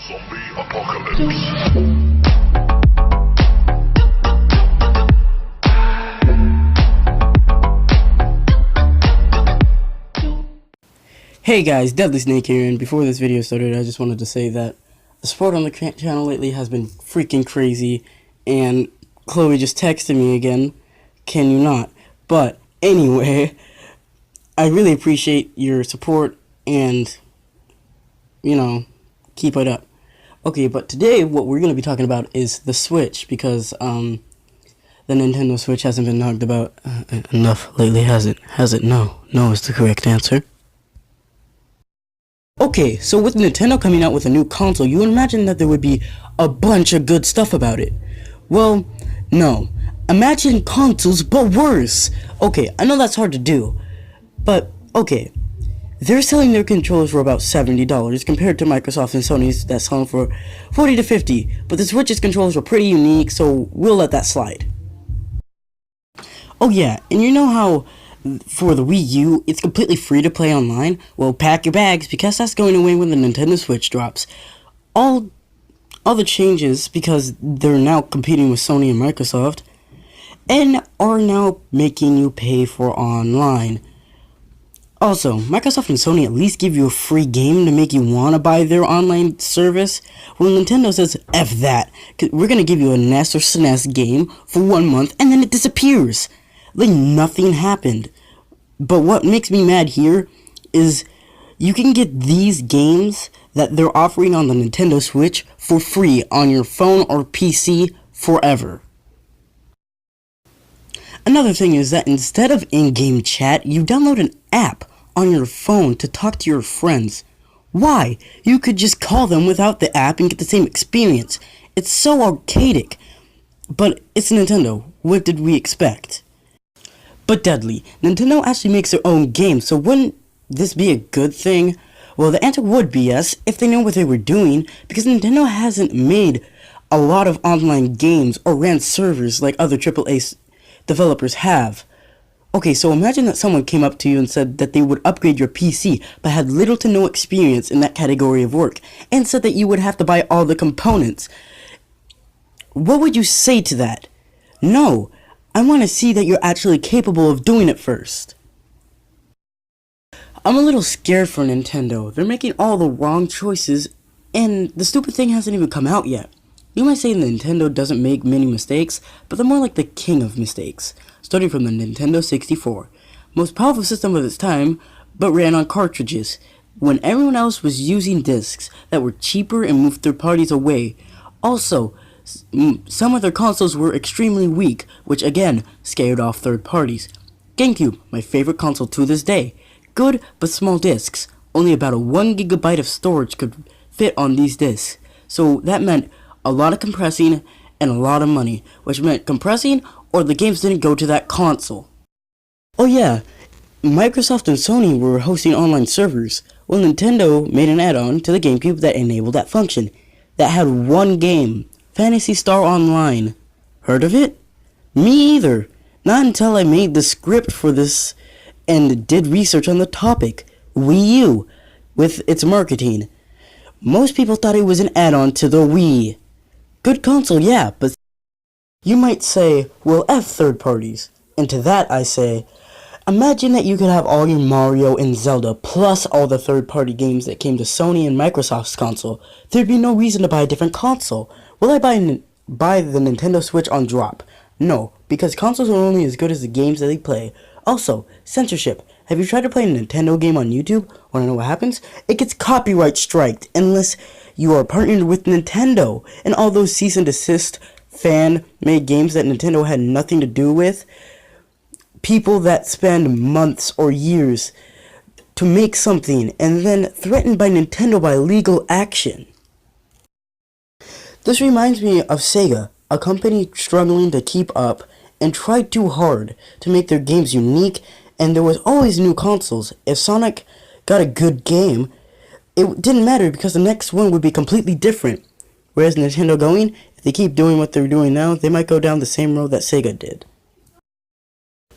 Zombie apocalypse. Hey guys, Deadly Snake here, and before this video started, I just wanted to say that the support on the channel lately has been freaking crazy, and Chloe just texted me again, can you not? But anyway, I really appreciate your support, and, you know, keep it up. Okay, but today what we're going to be talking about is the Switch, because the Nintendo Switch hasn't been talked about enough lately, has it? No. No is the correct answer. Okay, so with Nintendo coming out with a new console, you would imagine that there would be a bunch of good stuff about it. Well, no. Imagine consoles, but worse. Okay, I know that's hard to do, but okay. They're selling their controllers for about $70 compared to Microsoft and Sony's that's selling for $40 to $50, but the Switch's controllers are pretty unique, so we'll let that slide. Oh yeah, and you know how for the Wii U, it's completely free to play online? Well, pack your bags, because that's going away when the Nintendo Switch drops. All the changes, because they're now competing with Sony and Microsoft, and are now making you pay for online. Also, Microsoft and Sony at least give you a free game to make you want to buy their online service. Well, Nintendo says, F that, we're going to give you a NES or SNES game for 1 month, and then it disappears. Like nothing happened. But what makes me mad here is you can get these games that they're offering on the Nintendo Switch for free on your phone or PC forever. Another thing is that instead of in-game chat, you download an app on your phone to talk to your friends. Why? You could just call them without the app and get the same experience. It's so archaic. But it's Nintendo. What did we expect? But Deadly, Nintendo actually makes their own games, so wouldn't this be a good thing? Well, the answer would be yes, if they know what they were doing, because Nintendo hasn't made a lot of online games or ran servers like other AAA developers have. Okay, so imagine that someone came up to you and said that they would upgrade your PC, but had little to no experience in that category of work, and said that you would have to buy all the components. What would you say to that? No. I want to see that you're actually capable of doing it first. I'm a little scared for Nintendo. They're making all the wrong choices, and the stupid thing hasn't even come out yet. You might say Nintendo doesn't make many mistakes, but they're more like the king of mistakes, starting from the Nintendo 64. Most powerful system of its time, but ran on cartridges, when everyone else was using discs that were cheaper and moved third parties away. Also, some of their consoles were extremely weak, which again scared off third parties. GameCube, my favorite console to this day. Good, but small discs. Only about a 1 GB of storage could fit on these discs. So that meant a lot of compressing and a lot of money, which meant compressing or the games didn't go to that console. Oh yeah, Microsoft and Sony were hosting online servers. Well, Nintendo made an add-on to the GameCube that enabled that function. That had one game. Phantasy Star Online. Heard of it? Me either. Not until I made the script for this and did research on the topic. Wii U, with its marketing. Most people thought it was an add-on to the Wii. Good console, yeah, but you might say, well, F third parties. And to that I say, imagine that you could have all your Mario and Zelda plus all the third-party games that came to Sony and Microsoft's console. There'd be no reason to buy a different console. Will I buy the Nintendo Switch on drop? No, because consoles are only as good as the games that they play. Also, censorship. Have you tried to play a Nintendo game on YouTube? Wanna know what happens? It gets copyright striked unless you are partnered with Nintendo. And all those cease and desist fan-made games that Nintendo had nothing to do with. People that spend months or years to make something and then threatened by Nintendo by legal action. This reminds me of Sega, a company struggling to keep up and tried too hard to make their games unique, and there was always new consoles. If Sonic got a good game, it didn't matter because the next one would be completely different. Whereas Nintendo going, if they keep doing what they're doing now, they might go down the same road that Sega did.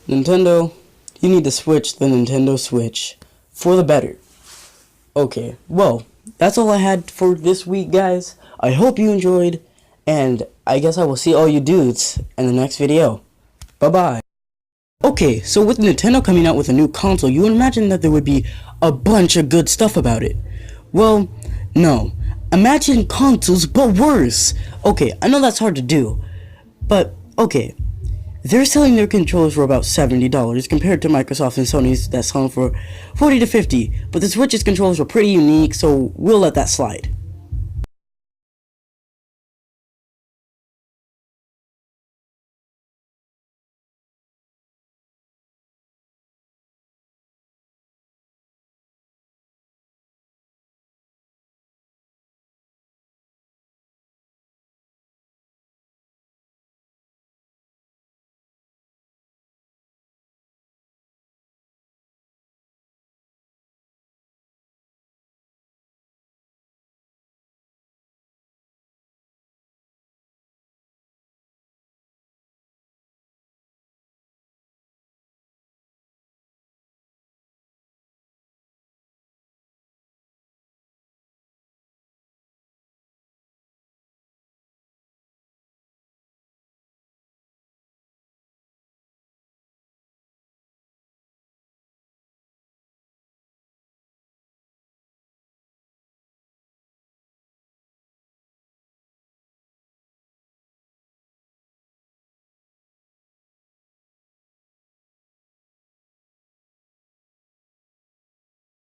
Nintendo, you need to switch the Nintendo Switch for the better. Okay, well, that's all I had for this week, guys. I hope you enjoyed, and I guess I will see all you dudes in the next video. Bye-bye. Okay, so with Nintendo coming out with a new console, you would imagine that there would be a bunch of good stuff about it. Well, no. Imagine consoles, but worse. Okay, I know that's hard to do, but okay. They're selling their controllers for about $70 compared to Microsoft and Sony's that's selling for $40 to $50. But the Switch's controllers are pretty unique, so we'll let that slide.